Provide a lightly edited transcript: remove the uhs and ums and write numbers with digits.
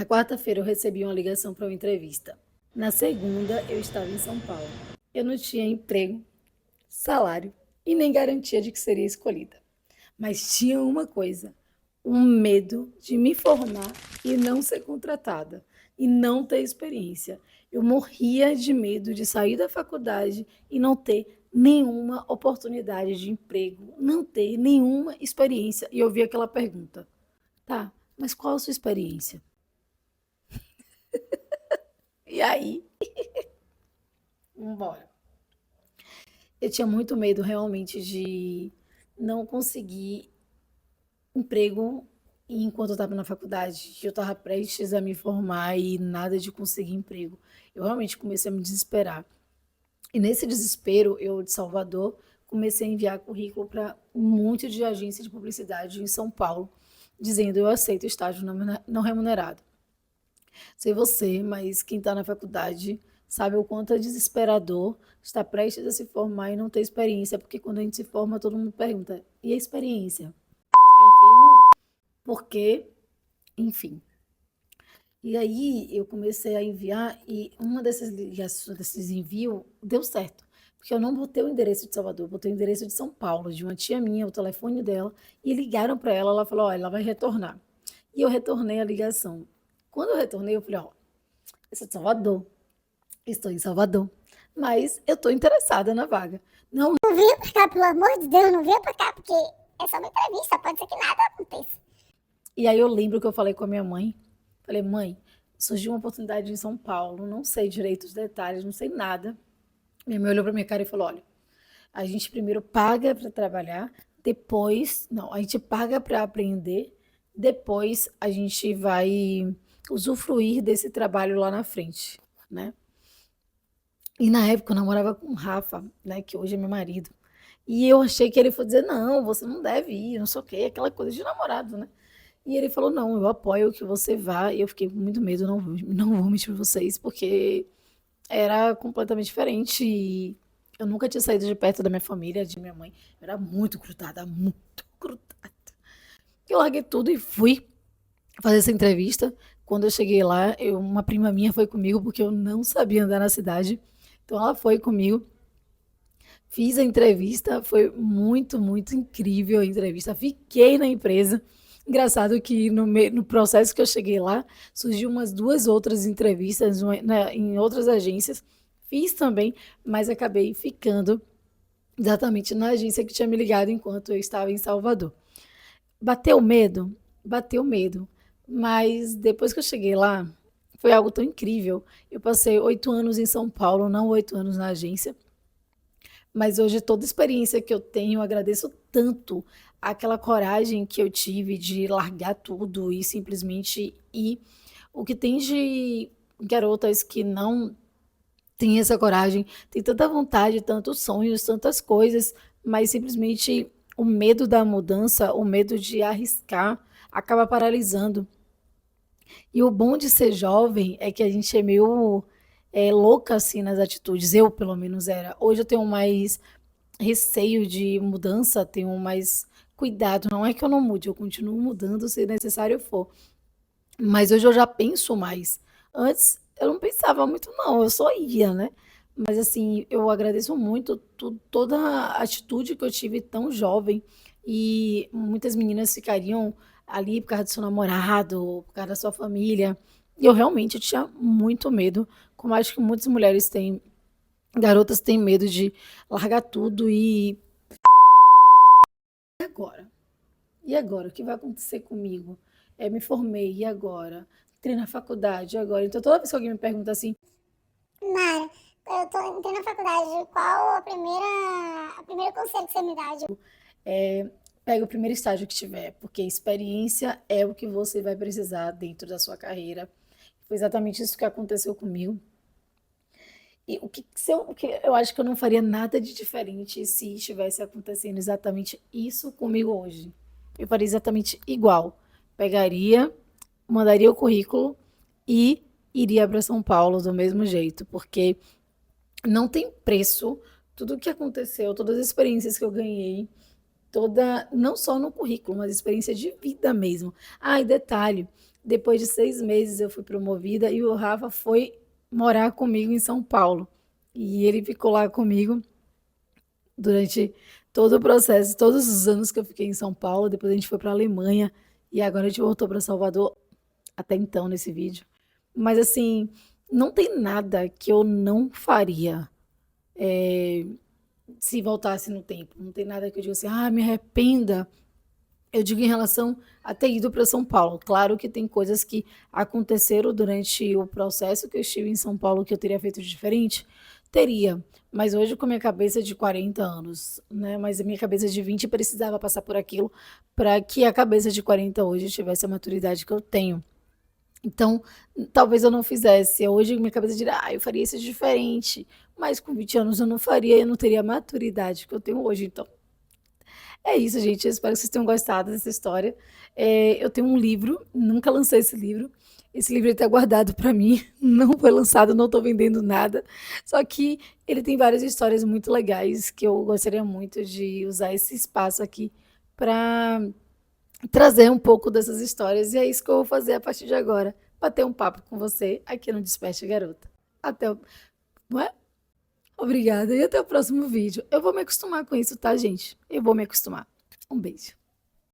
Na quarta-feira eu recebi uma ligação para uma entrevista. Na segunda eu estava em São Paulo. Eu não tinha emprego, salário e nem garantia de que seria escolhida. Mas tinha uma coisa: um medo de me formar e não ser contratada e não ter experiência. Eu morria de medo de sair da faculdade e não ter nenhuma oportunidade de emprego, não ter nenhuma experiência. E eu vi aquela pergunta: tá, mas qual a sua experiência? E aí, vambora. Eu tinha muito medo realmente de não conseguir emprego enquanto eu estava na faculdade. Eu estava prestes a me formar e nada de conseguir emprego. Eu realmente comecei a me desesperar. E nesse desespero, eu de Salvador comecei a enviar currículo para um monte de agência de publicidade em São Paulo, dizendo eu aceito estágio não remunerado. Sei você, mas quem está na faculdade sabe o quanto é desesperador estar prestes a se formar e não ter experiência, porque quando a gente se forma, todo mundo pergunta: e a experiência? Enfim, porque, enfim. E aí eu comecei a enviar e uma dessas ligações, desses envios deu certo. Porque eu não botei o endereço de Salvador, eu botei o endereço de São Paulo, de uma tia minha, o telefone dela, e ligaram para ela, ela falou: olha, ela vai retornar. E eu retornei a ligação. Quando eu retornei, eu falei: ó, eu sou de Salvador, estou em Salvador, mas eu estou interessada na vaga. Não, Não venha pra cá, pelo amor de Deus, não venha pra cá, porque é só uma entrevista, pode ser que nada aconteça. e aí eu lembro que eu falei com a minha mãe, falei: mãe, surgiu uma oportunidade em São Paulo, não sei direito os detalhes, não sei nada. Minha mãe olhou para minha cara e falou: olha, a gente primeiro paga para trabalhar, depois, não, a gente paga para aprender, depois a gente vai usufruir desse trabalho lá na frente, né? E na época eu namorava com o Rafa, né, que hoje é meu marido. E eu achei que ele fosse dizer: não, você não deve ir, não sei o quê, aquela coisa de namorado, né? E ele falou: não, eu apoio que você vá. E eu fiquei com muito medo, não vou mentir pra vocês, porque era completamente diferente. E eu nunca tinha saído de perto da minha família, de minha mãe. Eu era muito grudada, muito grudada. Eu larguei tudo e fui fazer essa entrevista. Quando eu cheguei lá, uma prima minha foi comigo, porque eu não sabia andar na cidade. Então ela foi comigo, fiz a entrevista, foi muito, muito incrível a entrevista. Fiquei na empresa. Engraçado que no processo que eu cheguei lá, surgiu umas duas outras entrevistas né, em outras agências. Fiz também, mas acabei ficando exatamente na agência que tinha me ligado enquanto eu estava em Salvador. Bateu medo? Bateu medo. Mas depois que eu cheguei lá, foi algo tão incrível. Eu passei 8 anos em São Paulo, não 8 anos na agência. Mas hoje toda experiência que eu tenho, eu agradeço tanto aquela coragem que eu tive de largar tudo e simplesmente ir. O que tem de garotas que não têm essa coragem, tem tanta vontade, tantos sonhos, tantas coisas, mas simplesmente o medo da mudança, o medo de arriscar, acaba paralisando. E o bom de ser jovem é que a gente é meio louca assim nas atitudes. Eu, pelo menos, era. Hoje eu tenho mais receio de mudança, tenho mais cuidado. Não é que eu não mude, eu continuo mudando se necessário for. Mas hoje eu já penso mais. Antes eu não pensava muito, não, eu só ia, né? Mas assim, eu agradeço muito toda a atitude que eu tive tão jovem. E muitas meninas ficariam ali por causa do seu namorado, por causa da sua família. E eu realmente tinha muito medo, como acho que muitas mulheres têm, garotas têm medo de largar tudo e agora? E agora? O que vai acontecer comigo? Me formei, e agora? Entrei na faculdade, e agora? Então, toda vez que alguém me pergunta assim, Mara, entrei na faculdade, qual o primeiro conselho que você me dá? pega o primeiro estágio que tiver, porque experiência é o que você vai precisar dentro da sua carreira. Foi exatamente isso que aconteceu comigo. E o que eu acho que eu não faria nada de diferente se estivesse acontecendo exatamente isso comigo hoje. Eu faria exatamente igual. Pegaria, mandaria o currículo e iria para São Paulo do mesmo jeito, porque não tem preço tudo o que aconteceu, todas as experiências que eu ganhei, toda, não só no currículo, mas experiência de vida mesmo. Ah, e detalhe, Depois de 6 meses eu fui promovida e o Rafa foi morar comigo em São Paulo. E ele ficou lá comigo durante todo o processo, todos os anos que eu fiquei em São Paulo. Depois a gente foi para a Alemanha e agora a gente voltou para Salvador, até então nesse vídeo. Mas assim, não tem nada que eu não faria se voltasse no tempo. Não tem nada que eu diga assim, me arrependa. Eu digo em relação a ter ido para São Paulo. Claro que tem coisas que aconteceram durante o processo que eu estive em São Paulo que eu teria feito de diferente. Teria, mas hoje com a minha cabeça de 40 anos, né? Mas a minha cabeça de 20 precisava passar por aquilo para que a cabeça de 40 hoje tivesse a maturidade que eu tenho. Então, talvez eu não fizesse. Hoje minha cabeça diria, eu faria isso diferente. Mas com 20 anos eu não faria, eu não teria a maturidade que eu tenho hoje. Então, é isso, gente. Eu espero que vocês tenham gostado dessa história. Eu tenho um livro, nunca lancei esse livro. Esse livro está guardado para mim, não foi lançado, não estou vendendo nada. Só que ele tem várias histórias muito legais que eu gostaria muito de usar esse espaço aqui para trazer um pouco dessas histórias. E é isso que eu vou fazer a partir de agora. Bater um papo com você aqui no Desperte Garota. Até o... Não é? Obrigada e até o próximo vídeo. Eu vou me acostumar com isso, tá, gente? Eu vou me acostumar. Um beijo.